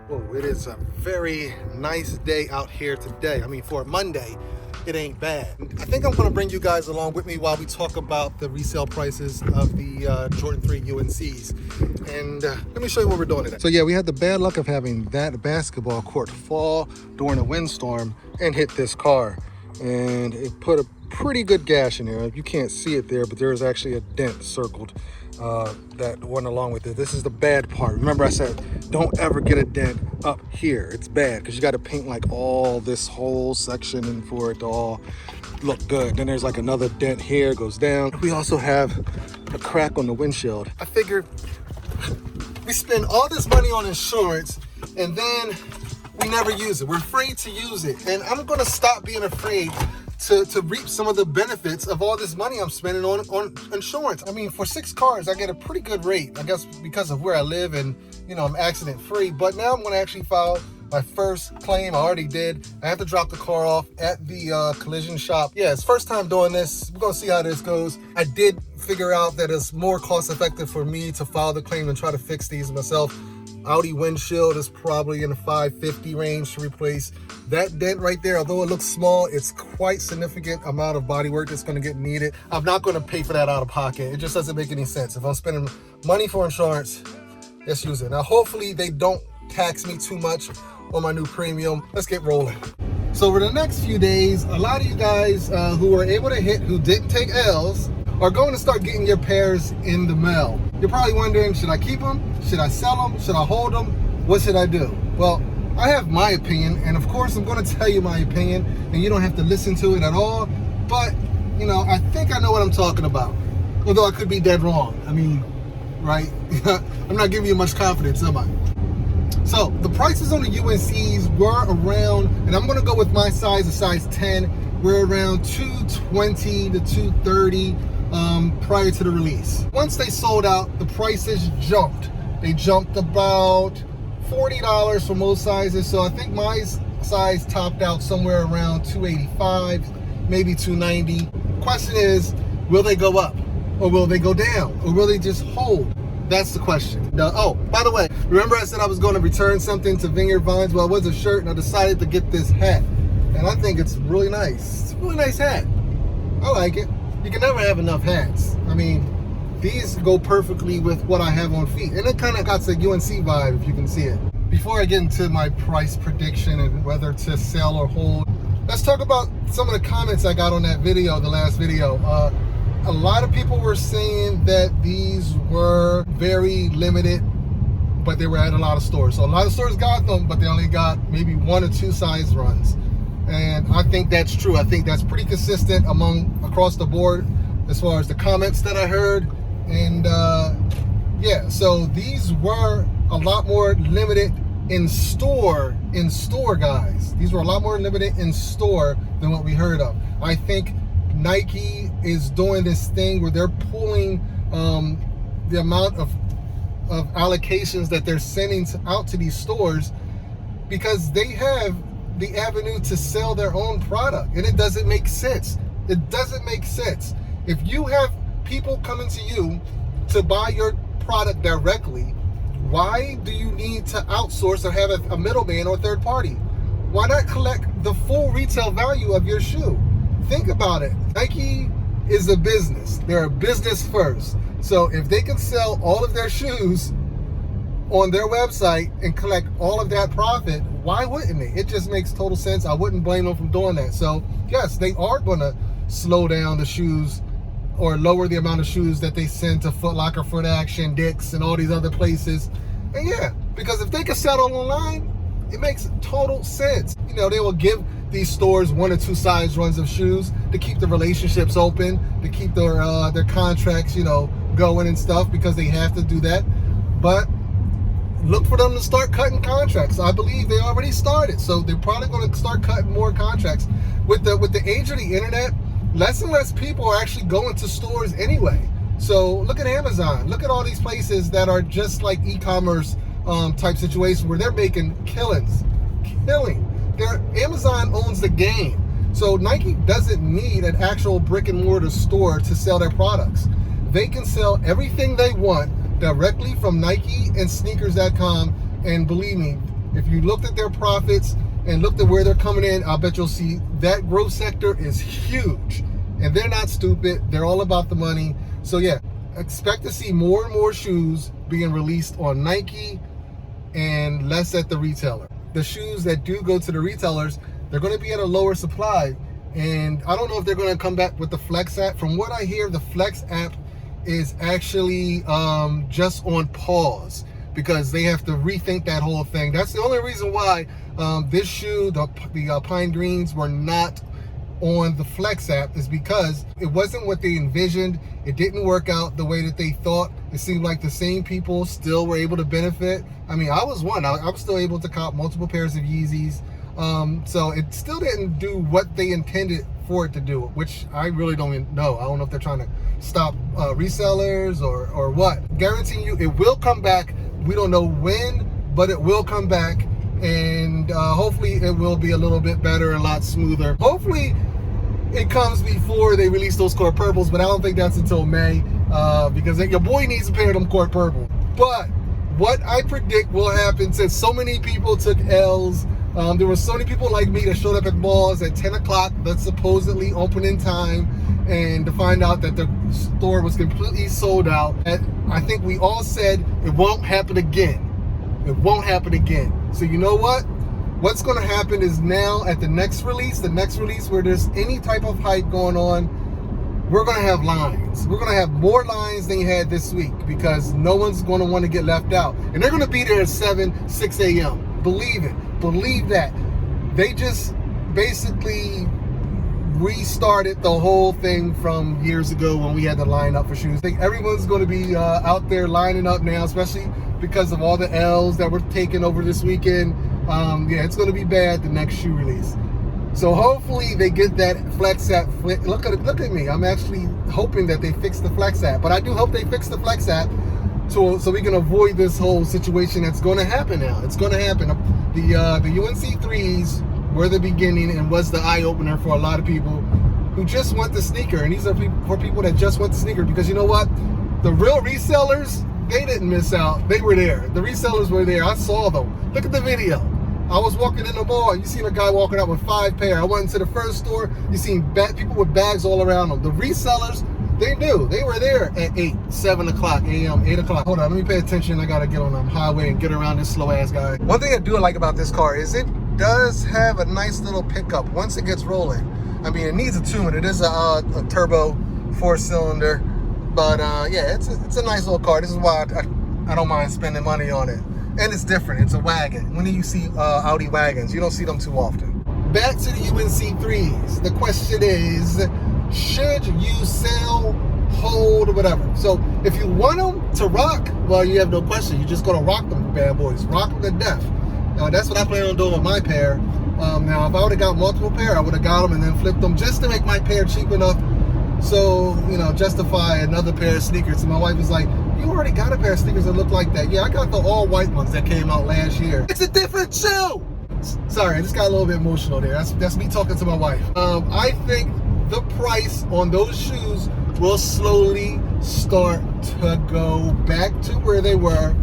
Whoa, it is a very nice day out here today. I mean, for a Monday, it ain't bad. I think I'm gonna bring you guys along with me while we talk about the resale prices of the Jordan 3 UNCs. And let me show you what we're doing today. So yeah, we had the bad luck of having that basketball court fall during a windstorm and hit this car. And it put a pretty good gash in there. You can't see it there, but there is actually a dent circled that went along with it. This is the bad part. Remember I said, don't ever get a dent up here. It's bad because you got to paint like all this whole section and for it to all look good. Then there's like another dent here, goes down. We also have a crack on the windshield. I figured we spend all this money on insurance and then we never use it. We're afraid to use it. And I'm gonna stop being afraid to reap some of the benefits of all this money I'm spending on insurance. I mean, for 6 cars, I get a pretty good rate, I guess because of where I live and, you know, I'm accident free. But now I'm gonna actually file my first claim. I already did. I have to drop the car off at the collision shop. Yeah, it's first time doing this. We're gonna see how this goes. I did figure out that it's more cost effective for me to file the claim and try to fix these myself. Audi windshield is probably in the $550 range to replace. That dent right there, although it looks small, it's quite significant amount of body work that's going to get needed. I'm not going to pay for that out of pocket. It just doesn't make any sense. If I'm spending money for insurance, let's use it. Now, hopefully they don't tax me too much on my new premium. Let's get rolling. So over the next few days, a lot of you guys who were able to hit, who didn't take L's, are going to start getting your pairs in the mail. You're probably wondering, should I keep them? Should I sell them? Should I hold them? What should I do? Well, I have my opinion, and of course I'm going to tell you my opinion, and you don't have to listen to it at all. But, you know, I think I know what I'm talking about, although I could be dead wrong. I mean, right? I'm not giving you much confidence, am I? So the prices on the UNCs were around, and I'm going to go with my size, a size 10. We're around $220 to $230 prior to the release. Once they sold out, the prices jumped. They jumped about $40 for most sizes. So I think my size topped out somewhere around $285, maybe $290. Question is, will they go up or will they go down or will they just hold? That's the question. Oh, by the way, remember I said I was going to return something to Vineyard Vines? Well, it was a shirt and I decided to get this hat. And I think it's really nice. It's a really nice hat. I like it. You can never have enough hats. I mean, these go perfectly with what I have on feet. And it kind of got the UNC vibe, if you can see it. Before I get into my price prediction and whether to sell or hold, let's talk about some of the comments I got on that video, the last video. A lot of people were saying that these were very limited, but they were at a lot of stores. So a lot of stores got them, but they only got maybe 1 or 2 size runs. And I think that's true. I think that's pretty consistent across the board as far as the comments that I heard. And yeah, so these were a lot more limited in store, guys. These were a lot more limited in store than what we heard of. I think Nike is doing this thing where they're pulling the amount of allocations that they're sending out to these stores because they have the avenue to sell their own product, and it doesn't make sense. It doesn't make sense. If you have people coming to you to buy your product directly, why do you need to outsource or have a middleman or third party? Why not collect the full retail value of your shoe? Think about it. Nike is a business. They're a business first. So if they can sell all of their shoes on their website and collect all of that profit, why wouldn't they? It just makes total sense. I wouldn't blame them for doing that. So yes, they are going to slow down the shoes or lower the amount of shoes that they send to Foot Locker, Foot Action, Dick's, and all these other places. And yeah, because if they can sell it online, it makes total sense. You know, they will give these stores 1 or 2 size runs of shoes to keep the relationships open, to keep their contracts, you know, going and stuff, because they have to do that. But look for them to start cutting contracts. I believe they already started, so they're probably going to start cutting more contracts. With the age of the internet, less and less people are actually going to stores anyway. So look at Amazon. Look at all these places that are just like e-commerce type situations where they're making killings. Amazon owns the game. So Nike doesn't need an actual brick and mortar store to sell their products. They can sell everything they want directly from Nike and sneakers.com. And believe me, If you looked at their profits and looked at where they're coming in, I'll bet you'll see that growth sector is huge. And they're not stupid. They're all about the money. So yeah, expect to see more and more shoes being released on Nike and less at the retailer. The shoes that do go to the retailers, they're going to be at a lower supply. And I don't know if they're going to come back with the Flex app. From what I hear, the Flex app is actually just on pause because they have to rethink that whole thing. That's the only reason why this shoe, the Pine Greens, were not on the Flex app, is because it wasn't what they envisioned. It didn't work out the way that they thought. It seemed like the same people still were able to benefit. I mean, I was one. I was still able to cop multiple pairs of Yeezys. So it still didn't do what they intended for it to do, which I really don't even know. I don't know if they're trying to stop resellers or what. Guaranteeing you it will come back. We don't know when, but it will come back. And hopefully it will be a little bit better, a lot smoother. Hopefully it comes before they release those Court Purples, but I don't think that's until May because your boy needs a pair of them Court Purple. But what I predict will happen, since so many people took L's, there were so many people like me that showed up at malls at 10 o'clock, that's supposedly opening time, and to find out that the store was completely sold out. And I think we all said it won't happen again. It won't happen again. So you know what? What's going to happen is now at the next release where there's any type of hype going on, we're going to have lines. We're going to have more lines than you had this week because no one's going to want to get left out. And they're going to be there at 6 a.m. Believe it. Believe that. They just basically restarted the whole thing from years ago when we had to line up for shoes. I think everyone's going to be out there lining up now, especially because of all the L's that were taken over this weekend. Yeah, it's going to be bad, the next shoe release. So hopefully they get that Flex app. Look at me. I'm actually hoping that they fix the Flex app. But I do hope they fix the Flex app so we can avoid this whole situation that's going to happen now. It's going to happen. The UNC 3s were the beginning and was the eye-opener for a lot of people who just want the sneaker. And these are for people that just want the sneaker, because you know what? The real resellers, they didn't miss out. They were there. The resellers were there. I saw them. Look at the video. I was walking in the mall, and you seen a guy walking out with 5 pair. I went into the first store, you seen people with bags all around them. The resellers, they knew. They were there at 8, 7 o'clock a.m., 8 o'clock. Hold on, let me pay attention. I got to get on the highway and get around this slow-ass guy. One thing I do like about this car is it does have a nice little pickup once it gets rolling. I mean, it needs a tune. It is a turbo 4-cylinder. But yeah, it's a nice little car. This is why I don't mind spending money on it. And it's different. It's a wagon. When do you see Audi wagons? You don't see them too often. Back to the UNC 3s. The question is, should you sell, hold, or whatever? So if you want them to rock, well, you have no question. You're just going to rock them, bad boys. Rock them to death. That's what I plan on doing with my pair. Now, if I would have got multiple pair, I would have got them and then flipped them just to make my pair cheap enough so, you know, justify another pair of sneakers. And my wife was like, you already got a pair of sneakers that look like that. Yeah, I got the all white ones that came out last year. It's a different shoe. Sorry, I just got a little bit emotional there. That's me talking to my wife. I think the price on those shoes will slowly start to go back to where they were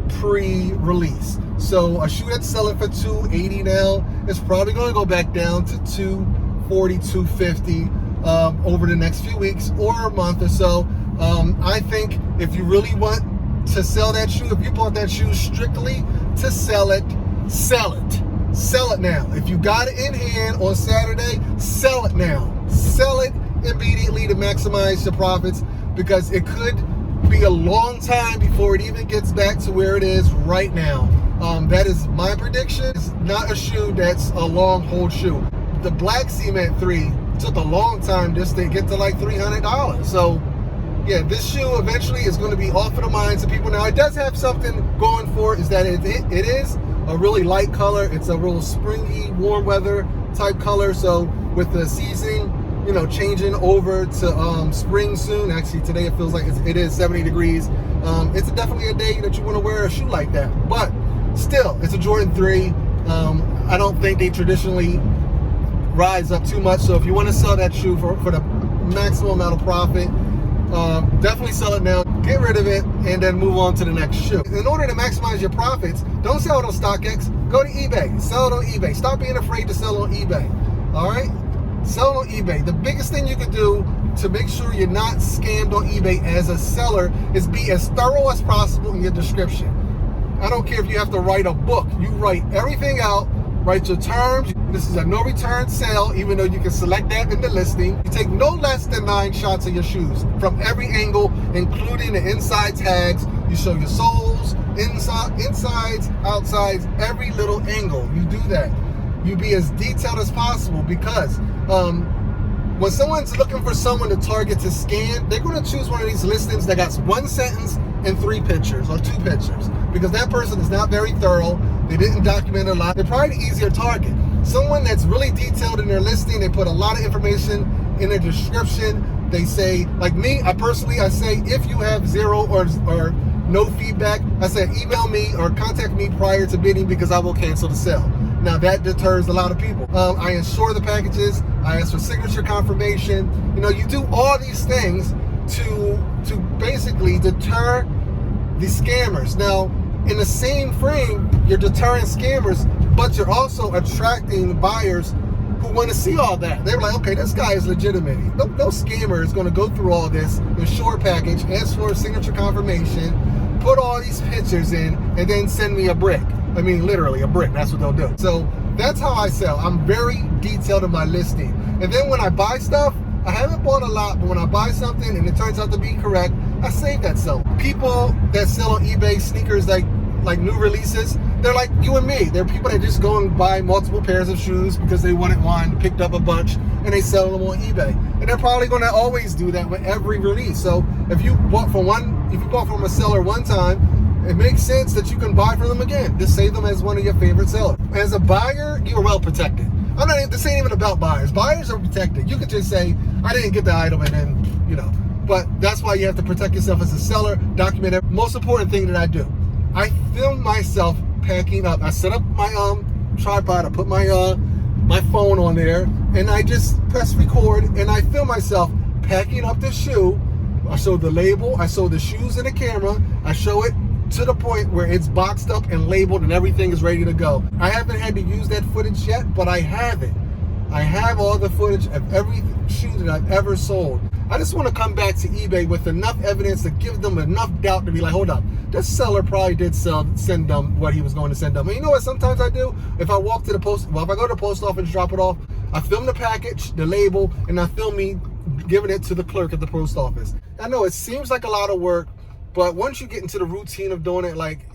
pre-release. So a shoe that's selling for $280 now is probably going to go back down to $240, $250 over the next few weeks or a month or so. I think if you really want to sell that shoe, if you bought that shoe strictly to sell it, sell it. Sell it now. If you got it in hand on Saturday, sell it now. Sell it immediately to maximize your profits, because it could be a long time before it even gets back to where it is right now. That is my prediction. It's not a shoe that's a long hold shoe. The Black Cement 3 took a long time just to get to like $300. So yeah, this shoe eventually is going to be off of the minds of people. Now, it does have something going for it, is that it is a really light color. It's a real springy, warm weather type color. So with the season, you know, changing over to spring soon. Actually, today it feels like it is 70 degrees. It's definitely a day that you want to wear a shoe like that. But still, it's a Jordan 3. I don't think they traditionally rise up too much. So if you want to sell that shoe for the maximum amount of profit, definitely sell it now. get rid of it, and then move on to the next shoe. In order to maximize your profits, don't sell it on StockX. Go to eBay. Sell it on eBay. Stop being afraid to sell on eBay. All right? Sell it on eBay. The biggest thing you can do to make sure you're not scammed on eBay as a seller is be as thorough as possible in your description. I don't care if you have to write a book. You write everything out. Write your terms. This is a no return sale, even though you can select that in the listing. You take no less than 9 shots of your shoes from every angle, including the inside tags. You show your soles, insides, outsides, every little angle. You do that. You be as detailed as possible, because when someone's looking for someone to target to scan, they're going to choose one of these listings that got 1 sentence and 3 pictures or 2 pictures, because that person is not very thorough. They didn't document a lot. They're probably the easier target. Someone that's really detailed in their listing, they put a lot of information in their description. They say, like me, I say, if you have 0 or no feedback, I say email me or contact me prior to bidding, because I will cancel the sale. Now that deters a lot of people. I insure the packages. I ask for signature confirmation. You know, you do all these things to basically deter the scammers. Now, in the same frame, you're deterring scammers, but you're also attracting buyers who want to see all that. They're like, okay, this guy is legitimate. No scammer is going to go through all this, insure package, ask for a signature confirmation, put all these pictures in, and then send me a brick. I mean, literally a brick. That's what they'll do. So that's how I sell. I'm very detailed in my listing. And then when I buy stuff, I haven't bought a lot, but when I buy something and it turns out to be correct, I save that sell. People that sell on eBay sneakers like new releases, they're like you and me. They're people that just go and buy multiple pairs of shoes because they wanted one, picked up a bunch, and they sell them on eBay. And they're probably going to always do that with every release. So if you bought from a seller one time, it makes sense that you can buy from them again. Just save them as one of your favorite sellers. As a buyer, you are well protected. This ain't even about buyers. Buyers are protected. You could just say, I didn't get the item, and then, you know. But that's why you have to protect yourself as a seller, document it. Most important thing that I do, I film myself packing up. I set up my tripod, I put my phone on there, and I just press record, and I film myself packing up the shoe. I show the label, I show the shoes in the camera, I show it to the point where it's boxed up and labeled and everything is ready to go. I haven't had to use that footage yet, but I have it. I have all the footage of every shoe that I've ever sold. I just want to come back to eBay with enough evidence to give them enough doubt to be like, hold up, this seller probably did send them what he was going to send them. And you know what sometimes I do? If I walk to the post, if I go to the post office and drop it off, I film the package, the label, and I film me giving it to the clerk at the post office. I know it seems like a lot of work, but once you get into the routine of doing it, like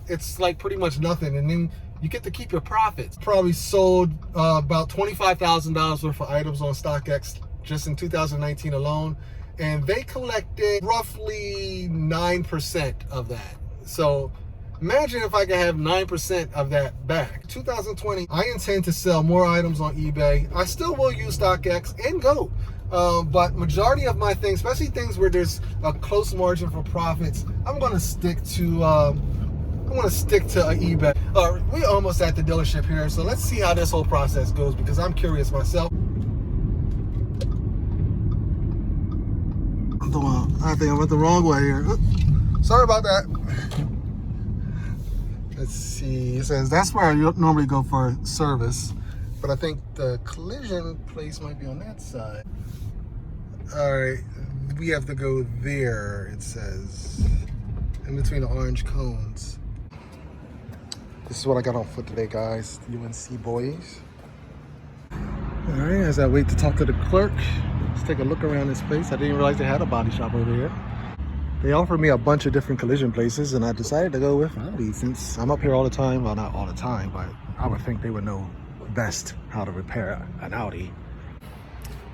it's like pretty much nothing, and then you get to keep your profits. Probably sold about $25,000 worth of items on StockX just in 2019 alone, and they collected roughly 9% of that. So imagine if I could have 9% of that back. 2020, I intend to sell more items on eBay. I still will use StockX and Go. But majority of my things, especially things where there's a close margin for profits, I'm gonna stick to eBay. We're almost at the dealership here, so let's see how this whole process goes, because I'm curious myself. I think I went the wrong way here. Sorry about that. Let's see. It says that's where I normally go for service, but I think the collision place might be on that side. All right, we have to go there, it says, in between the orange cones. This is what I got on foot today, guys. UNC boys. All right, as I wait to talk to the clerk, let's take a look around this place. I didn't realize they had a body shop over here. They offered me a bunch of different collision places, and I decided to go with Audi since I'm up here all the time. Well, not all the time, but I would think they would know best how to repair an Audi.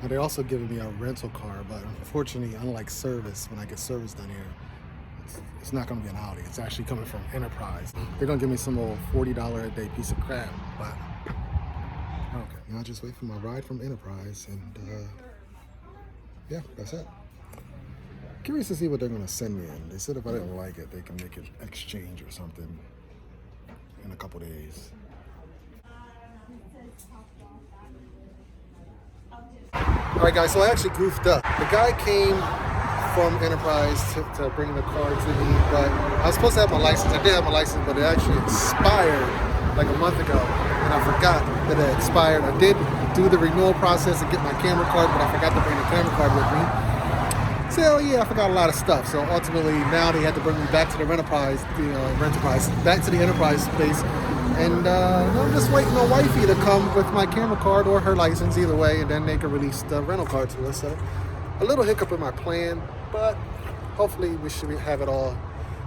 Now, they're also giving me a rental car, but unfortunately, unlike service, when I get service done here, it's not going to be an Audi. It's actually coming from Enterprise. They're going to give me some old $40 a day piece of crap, but okay. Now I just wait for my ride from Enterprise, and yeah, that's it. Curious to see what they're going to send me in. They said if I didn't like it, they can make an exchange or something in a couple days. All right, guys, so I actually goofed up. The guy came from Enterprise to bring the car to me, but I was supposed to have my license. I did have my license, but it actually expired like a month ago, and I forgot that it expired. I did do the renewal process and get my camera card, but I forgot to bring the camera card with me. So yeah, I forgot a lot of stuff. So ultimately, now they had to bring me back to the Enterprise, back to the Enterprise space. And I'm just waiting on wifey to come with my camera card or her license, either way, and then they can release the rental car to us. So a little hiccup in my plan, but hopefully we should have it all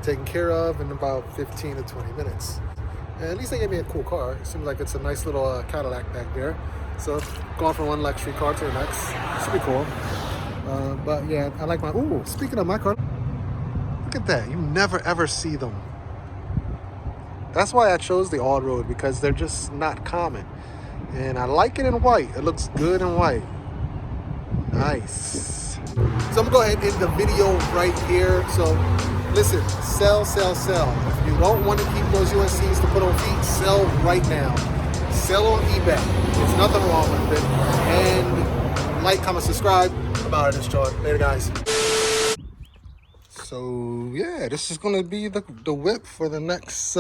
taken care of in about 15 to 20 minutes. And at least they gave me a cool car. It seems like it's a nice little Cadillac back there. So going from one luxury car to the next, should be cool. But yeah, I like my, ooh, speaking of my car, look at that. You never ever see them. That's why I chose the all-road, because they're just not common. And I like it in white. It looks good in white. Nice. So I'm gonna go ahead and end the video right here. So listen, sell, sell, sell. If you don't want to keep those UNCs to put on feet, sell right now. Sell on eBay. There's nothing wrong with it. And like, comment, subscribe. I'm out of this joint. Later, guys. So yeah, this is gonna be the whip for the next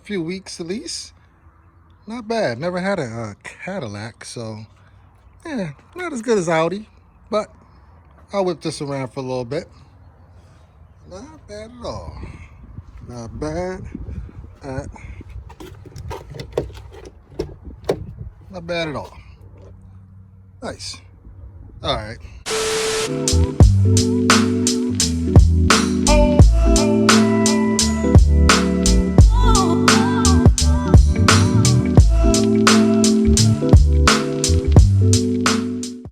few weeks at least. Not bad. Never had a Cadillac, so yeah, not as good as Audi, but I'll whip this around for a little bit. Not bad at all. Not bad not bad at all. Nice. All right.